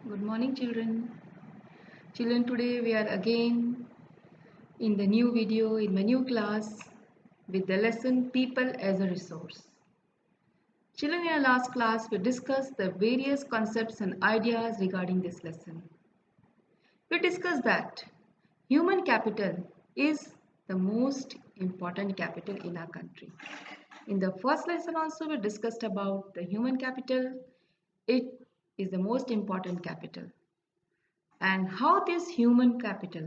Good morning, children. Children, today we are again in the new video in my new class with the lesson People as a Resource. Children, in our last class we discussed the various concepts and ideas regarding this lesson. We discussed that human capital is the most important capital in our country. In the first lesson also we discussed about the human capital. It is the most important capital, and how this human capital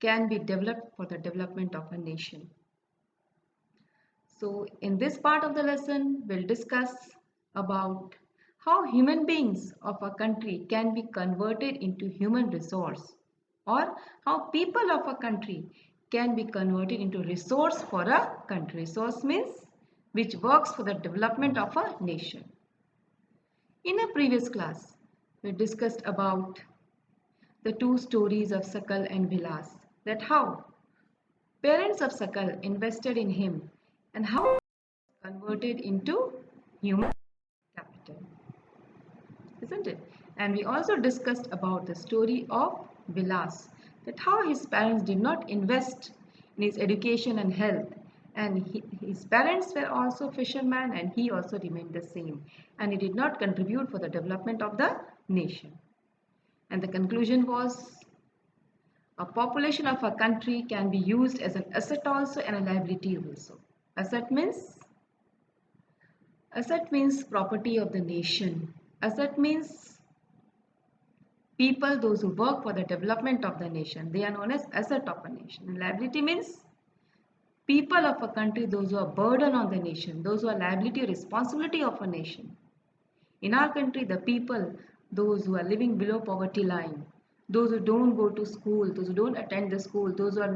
can be developed for the development of a nation. So in this part of the lesson, we'll discuss about how human beings of a country can be converted into human resource, or how people of a country can be converted into resource for a country. Resource means which works for the development of a nation. In a previous class, we discussed about the two stories of Sakal and Vilas, that how parents of Sakal invested in him and how he was converted into human capital, isn't it? And we also discussed about the story of Vilas, that how his parents did not invest in his education and health, and his parents were also fishermen and he also remained the same, and he did not contribute for the development of the nation. And the conclusion was a population of a country can be used as an asset also and a liability also. Asset means property of the nation. Asset means people, those who work for the development of the nation. They are known as asset of a nation. And liability means people of a country, those who are burden on the nation, those who are liability or responsibility of a nation. In our country, the people, those who are living below poverty line, those who don't go to school, those who don't attend the school, those who are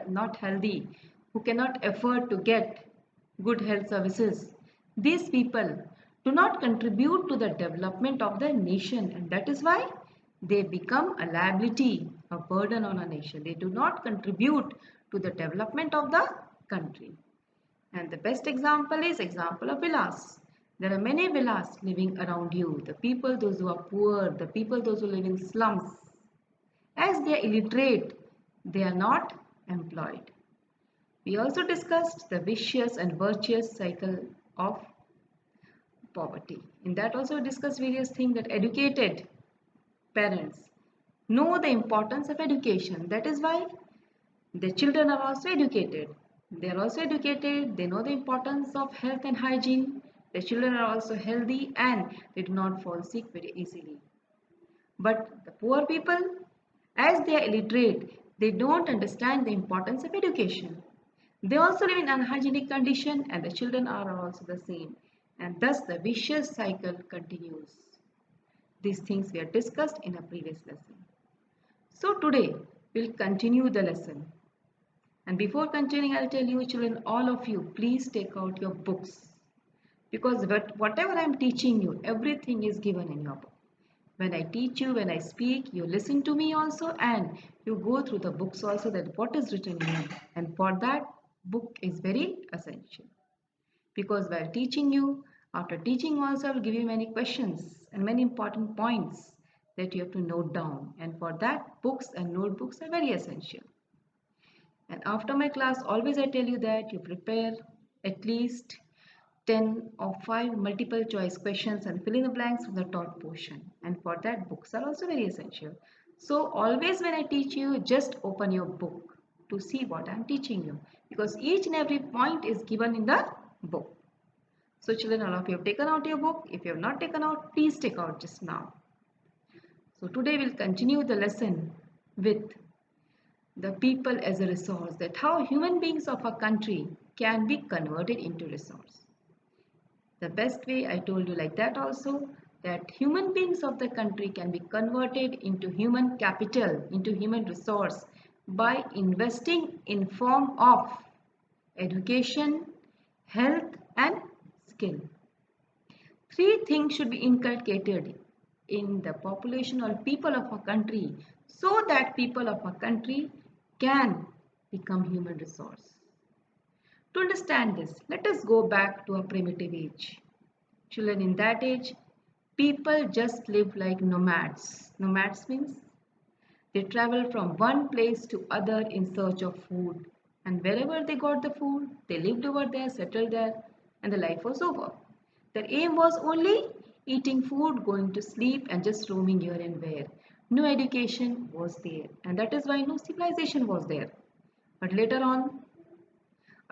not healthy, who cannot afford to get good health services, these people do not contribute to the development of the nation, and that is why they become a liability, a burden on a nation. They do not contribute to the development of the country. And the best example is example of villas. There are many villas living around you. The people, those who are poor, the people, those who live in slums. As they are illiterate, they are not employed. We also discussed the vicious and virtuous cycle of poverty. In that also we discussed various things, that educated parents know the importance of education. That is why the children are also educated. They are also educated. They know the importance of health and hygiene. The children are also healthy and they do not fall sick very easily. But the poor people, as they are illiterate, they don't understand the importance of education. They also live in unhygienic condition and the children are also the same. And thus the vicious cycle continues. These things we have discussed in a previous lesson. So today we'll continue the lesson. And before continuing, I'll tell you children, all of you, please take out your books. Because whatever I'm teaching you, everything is given in your book. When I teach you, when I speak, you listen to me also and you go through the books also, that what is written here. And for that, book is very essential. Because while teaching you, after teaching also, I will give you many questions and many important points that you have to note down. And for that, books and notebooks are very essential. And after my class, always I tell you that you prepare at least 10 or 5 multiple choice questions and fill in the blanks from the taught portion. And for that, books are also very essential. So always when I teach you, just open your book to see what I am teaching you. Because each and every point is given in the book. So children, all of you have taken out your book. If you have not taken out, please take out just now. So today we'll continue the lesson with the people as a resource, that how human beings of a country can be converted into resource. The best way, I told you like that also, that human beings of the country can be converted into human capital, into human resource by investing in form of education, health and skill. Three things should be inculcated in the population or people of a country so that people of a country can become human resource. To understand this, let us go back to a primitive age. Children, in that age, People just lived like nomads. Nomads means they traveled from one place to other in search of food. And wherever they got the food, they lived over there, settled there, and the life was over. Their aim was only eating food, going to sleep, and just roaming here and there. No education was there, and that is why no civilization was there. But later on,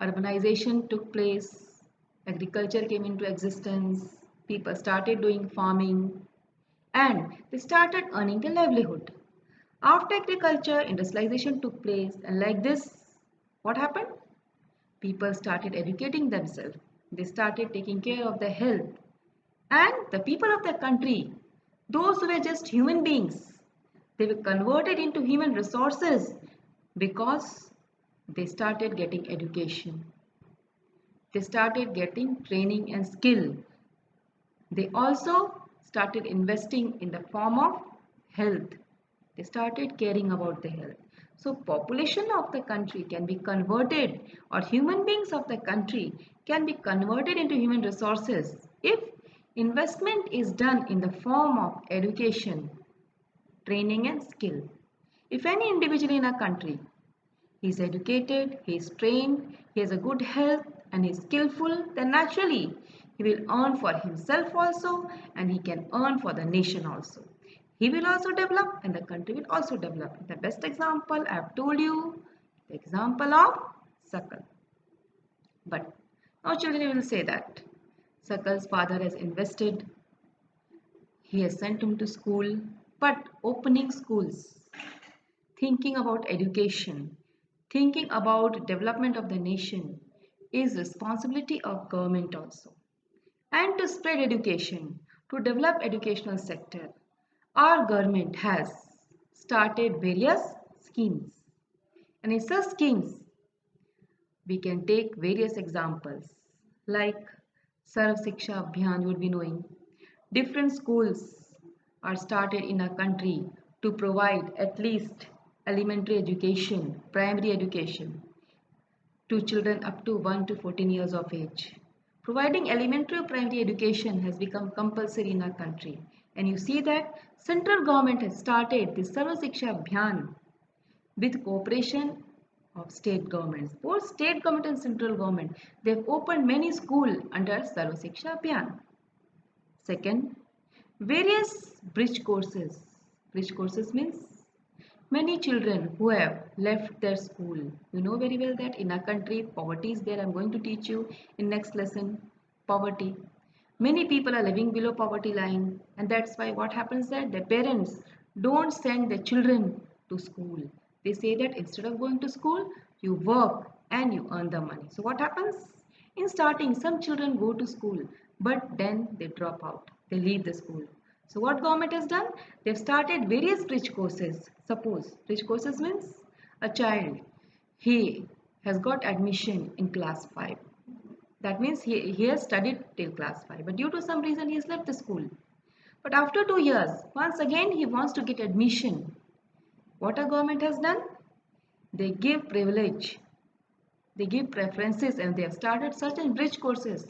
urbanization took place, agriculture came into existence, people started doing farming, and they started earning their livelihood. After agriculture, industrialization took place, and like this, what happened? People started educating themselves. They started taking care of their health. And the people of the country, those who were just human beings, they were converted into human resources because they started getting education. They started getting training and skill. They also started investing in the form of health. They started caring about the health. So population of the country can be converted, or human beings of the country can be converted into human resources if investment is done in the form of education, training and skill. If any individual in a country he is educated, he is trained, he has a good health and he is skillful, then naturally he will earn for himself also and he can earn for the nation also. He will also develop and the country will also develop. The best example I have told you, the example of Sakal. But now children will say that Sakal's father has invested, he has sent him to school, but opening schools, thinking about education, thinking about development of the nation is responsibility of government also. And to spread education, to develop educational sector, our government has started various schemes. And in such schemes, we can take various examples like Sarv Shiksha Abhiyan, you would be knowing. Different schools are started in our country to provide at least elementary education, primary education to children up to 1 to 14 years of age. Providing elementary or primary education has become compulsory in our country. And you see that central government has started the Sarva Shiksha Abhiyan with cooperation of state governments. Both state government and central government, they have opened many schools under Sarva Shiksha Abhiyan. Second, various bridge courses. Bridge courses means many children who have left their school. You know very well that in our country poverty is there. I'm going to teach you in next lesson poverty. Many people are living below poverty line and that's why what happens that their parents don't send their children to school. They say that instead of going to school, you work and you earn the money. So what happens? In starting, some children go to school, but then they drop out. They leave the school. So what government has done? They've started various bridge courses. Suppose bridge courses means a child, he has got admission in class 5. That means he has studied till class 5, but due to some reason he has left the school. But after 2 years, once again he wants to get admission. What our government has done? They give privilege, they give preferences and they have started certain bridge courses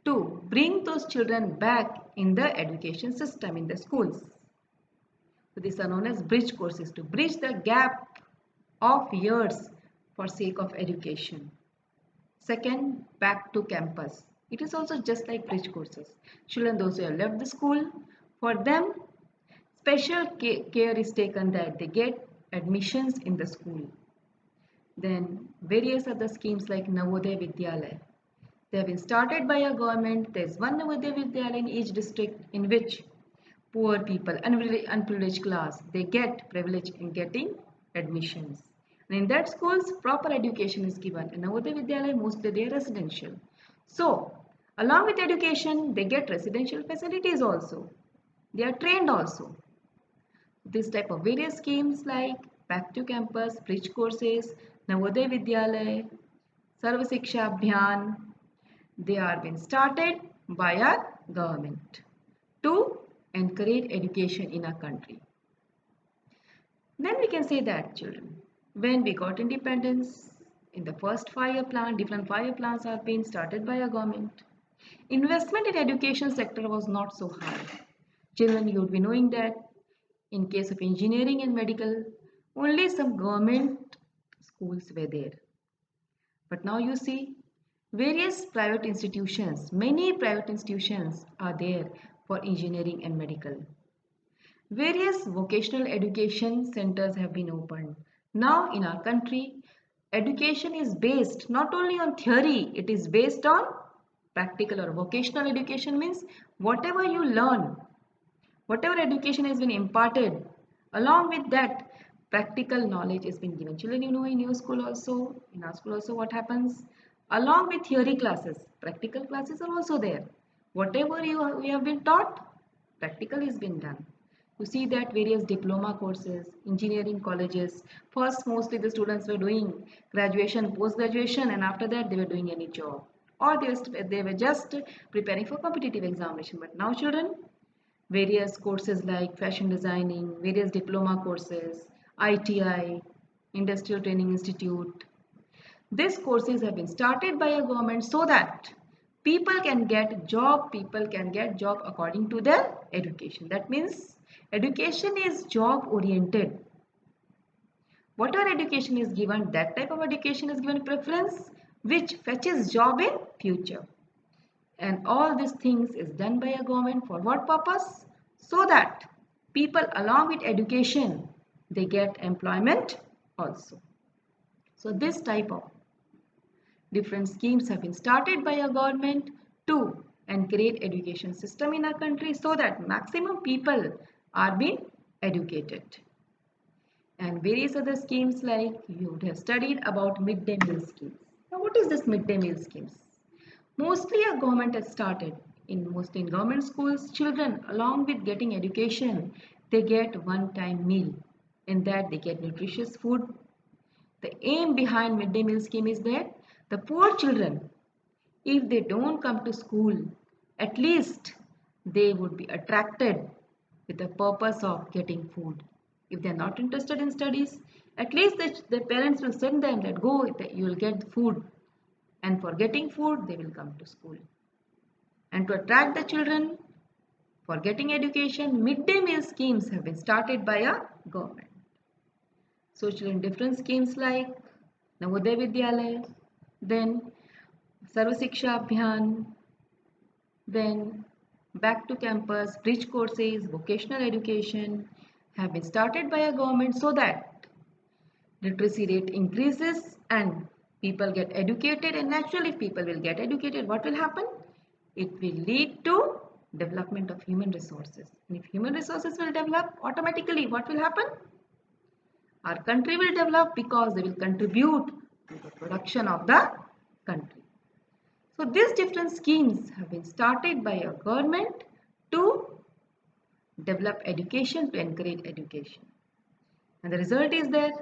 to bring those children back in the education system in the schools. So these are known as bridge courses to bridge the gap of years for sake of education. Second, back to campus. It is also just like bridge courses. Children those who have left the school, for them special care is taken that they get admissions in the school. Then various other schemes like Navodaya Vidyalaya. They have been started by a government. There is one Navodaya Vidyalaya in each district in which poor people, unprivileged class, they get privilege in getting admissions. And in that schools, proper education is given. In Navodaya Vidyalaya, mostly they are residential. So, along with education, they get residential facilities also. They are trained also. This type of various schemes like Back to Campus, bridge courses, Navodaya Vidyalaya, Sarva Shiksha Abhiyan, they are being started by our government to encourage education in our country. Then we can say that children, when we got independence, in the first 5-year plan, different 5-year plans have been started by our government. Investment in education sector was not so high. Children, you would be knowing that in case of engineering and medical, only some government schools were there. But now you see various private institutions, many private institutions are there for engineering and medical. Various vocational education centers have been opened. Now in our country, education is based not only on theory, it is based on practical or vocational education means whatever you learn, whatever education has been imparted, along with that, practical knowledge has been given. Children, you know in your school also, in our school also what happens? Along with theory classes, practical classes are also there. Whatever we have been taught, practical is been done. You see that various diploma courses, engineering colleges, first mostly the students were doing graduation, post-graduation and after that they were doing any job. Or they were just preparing for competitive examination. But now children, various courses like fashion designing, various diploma courses, ITI, Industrial Training Institute. These courses have been started by a government so that people can get job according to their education. That means education is job oriented. Whatever education is given, that type of education is given preference which fetches job in future. And all these things is done by a government for what purpose? So that people along with education, they get employment also. So this type of different schemes have been started by a government to encourage education system in our country so that maximum people are being educated. And various other schemes like you would have studied about midday meal schemes. Now what is this midday meal schemes? Mostly a government has started. Mostly in government schools, children along with getting education, they get one-time meal. In that they get nutritious food. The aim behind midday meal scheme is that the poor children, if they don't come to school, at least they would be attracted with the purpose of getting food. If they are not interested in studies, at least the parents will send them that go, you will get food. And for getting food, they will come to school. And to attract the children for getting education, midday meal schemes have been started by a government. So children, different schemes like Navodaya Vidyalaya, then Sarva Shiksha Abhiyan, then back to campus, bridge courses, vocational education have been started by a government so that literacy rate increases and people get educated, and naturally if people will get educated, what will happen? It will lead to development of human resources. And if human resources will develop, automatically what will happen? Our country will develop because they will contribute to the production of the country. So these different schemes have been started by a government to develop education, to encourage education. And the result is that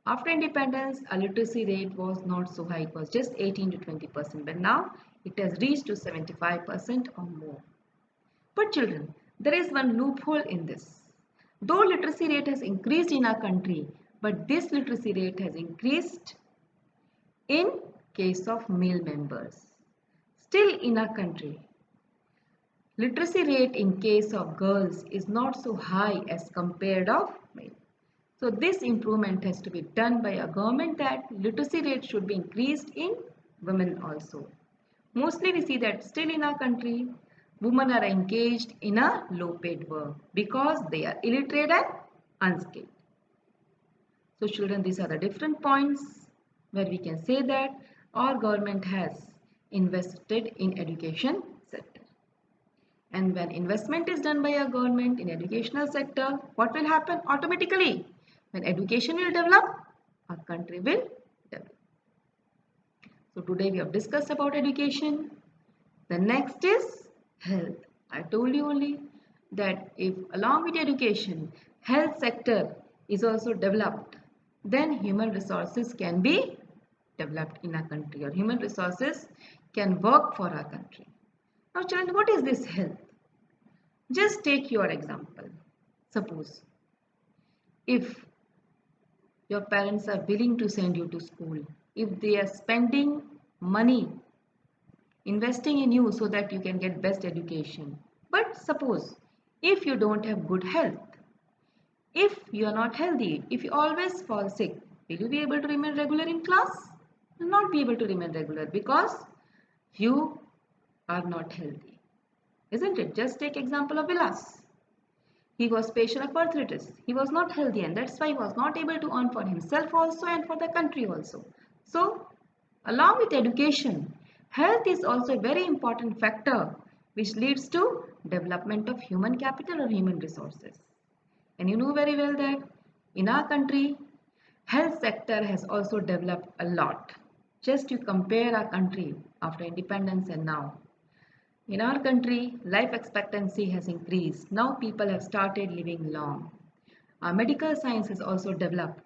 after independence, our literacy rate was not so high. It was just 18 to 20%. But now it has reached to 75% or more. But children, there is one loophole in this. Though literacy rate has increased in our country, but this literacy rate has increased in case of male members. Still in our country, literacy rate in case of girls is not so high as compared of male. So this improvement has to be done by a government that literacy rate should be increased in women also. Mostly we see that still in our country, women are engaged in a low paid work because they are illiterate and unskilled. So children, these are the different points where we can say that our government has invested in education sector. And when investment is done by a government in educational sector, what will happen? Automatically, when education will develop, our country will develop. So today we have discussed about education. The next is health. I told you only that if along with education, health sector is also developed, then human resources can be developed in our country, or human resources can work for our country. Now children, what is this health? Just take your example. Suppose if your parents are willing to send you to school, if they are spending money investing in you so that you can get best education. But suppose if you don't have good health. If you are not healthy, if you always fall sick, will you be able to remain regular in class? You will not be able to remain regular because you are not healthy. Isn't it? Just take example of Vilas. He was patient of arthritis. He was not healthy and that's why he was not able to earn for himself also and for the country also. So, along with education, health is also a very important factor which leads to development of human capital or human resources. And you know very well that in our country, health sector has also developed a lot. Just you compare our country after independence and now. In our country, life expectancy has increased. Now people have started living long. Our medical science has also developed.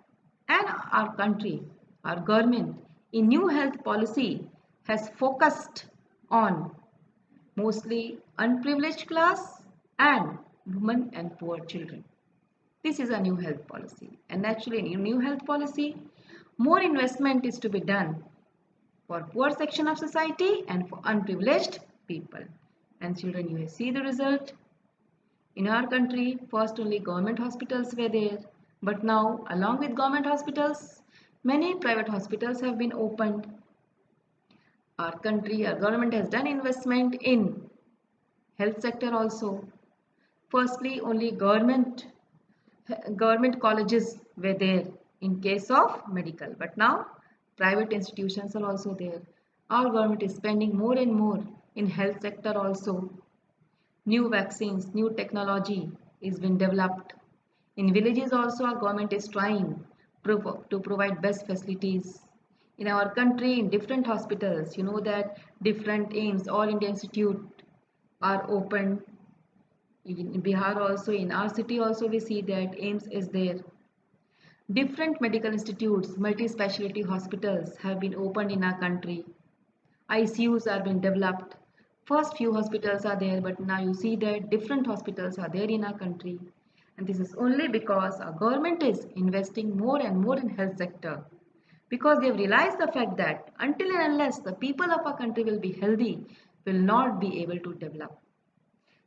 And our country, our government, in new health policy has focused on mostly unprivileged class and women and poor children. This is a new health policy. And naturally, in new health policy, more investment is to be done for poor section of society and for unprivileged people. And children, you see the result. In our country, first only government hospitals were there, but now along with government hospitals, many private hospitals have been opened. Our country, our government has done investment in health sector also. Firstly, only government colleges were there in case of medical, but now private institutions are also there. Our government is spending more and more in health sector also. New vaccines, new technology is being developed. In villages also our government is trying to provide best facilities. In our country, in different hospitals, you know that different AIIMS, All India Institute are open. In Bihar also, in our city also we see that AIIMS is there. Different medical institutes, multi-specialty hospitals have been opened in our country. ICUs are being developed. First few hospitals are there, but now you see that different hospitals are there in our country. And this is only because our government is investing more and more in health sector. Because they've realized the fact that until and unless the people of our country will be healthy, will not be able to develop.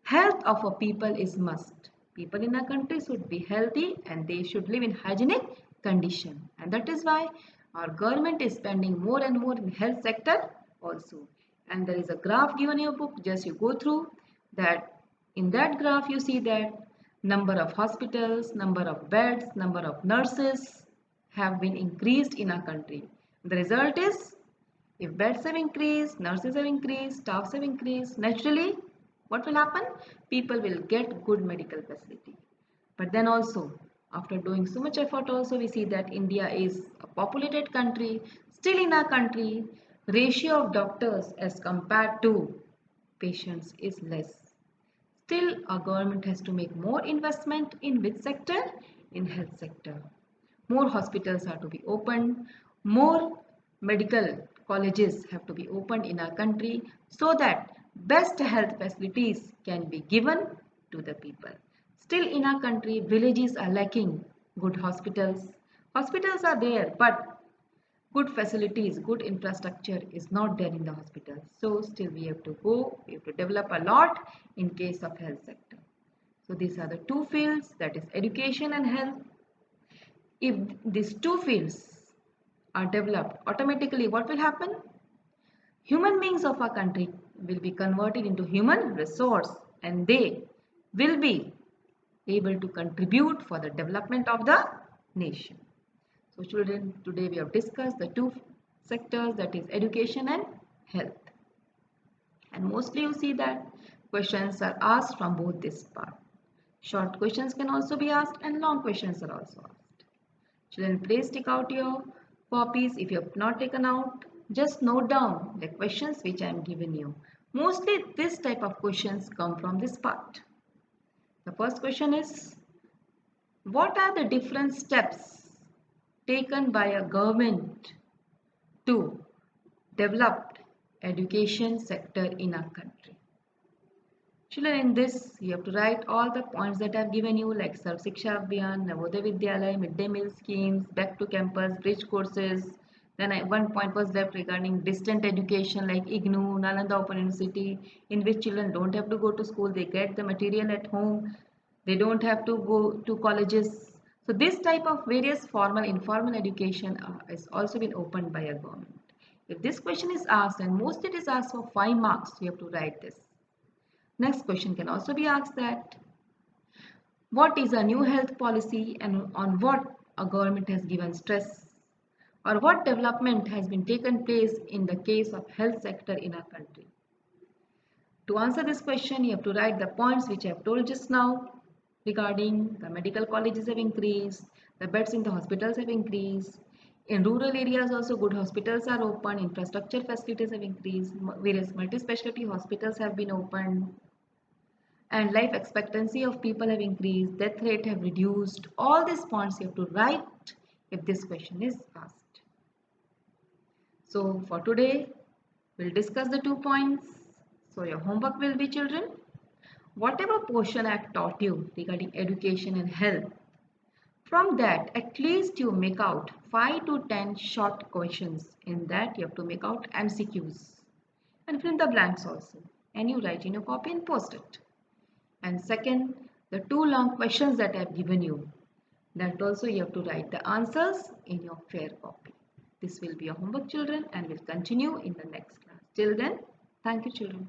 Health of a people is must. People in our country should be healthy and they should live in hygienic condition. And that is why our government is spending more and more in health sector also. And there is a graph given in your book, just you go through that. In that graph you see that number of hospitals, number of beds, number of nurses have been increased in our country. The result is if beds have increased, nurses have increased, staffs have increased, naturally what will happen? People will get good medical facility. But then also, after doing so much effort also, we see that India is a populated country. Still in our country, ratio of doctors as compared to patients is less. Still, our government has to make more investment in which sector? In health sector. More hospitals are to be opened. More medical colleges have to be opened in our country so that best health facilities can be given to the people. Still in our country, villages are lacking good hospitals. Hospitals are there, but good facilities, good infrastructure is not there in the hospitals. So still we have to develop a lot in case of health sector. So these are the two fields, that is education and health. If these two fields are developed, automatically what will happen? Human beings of our country will be converted into human resource and they will be able to contribute for the development of the nation. So children, today we have discussed the two sectors, that is education and health. And mostly you see that questions are asked from both this part. Short questions can also be asked and long questions are also asked. Children, please take out your copies. If you have not taken out, just note down the questions which I am giving you. Mostly this type of questions come from this part. The first question is, what are the different steps taken by a government to develop education sector in our country? Children, in this you have to write all the points that I have given you, like Sarv Shiksha Abhiyan, Navodaya Vidyalaya, midday meal schemes, back to campus, bridge courses, Then one point was left regarding distant education like IGNOU, Nalanda Open University, in which children don't have to go to school, they get the material at home, they don't have to go to colleges. So this type of various formal, informal education has also been opened by a government. If this question is asked, and most it is asked for 5 marks, you have to write this. Next question can also be asked that what is a new health policy and on what a government has given stress, or what development has been taken place in the case of health sector in our country. To answer this question, you have to write the points which I have told just now regarding the medical colleges have increased, the beds in the hospitals have increased, in rural areas also good hospitals are open, infrastructure facilities have increased, various multi-specialty hospitals have been opened, and life expectancy of people have increased, death rate have reduced. All these points you have to write if this question is asked. So for today, we'll discuss the 2 points. So your homework will be, children, whatever portion I have taught you regarding education and health, from that at least you make out 5 to 10 short questions. In that you have to make out MCQs and fill in the blanks also, and you write in your copy and post it. And second, the 2 long questions that I have given you, that also you have to write the answers in your fair copy. This will be your homework, children, and will continue in the next class. Till then, thank you, children.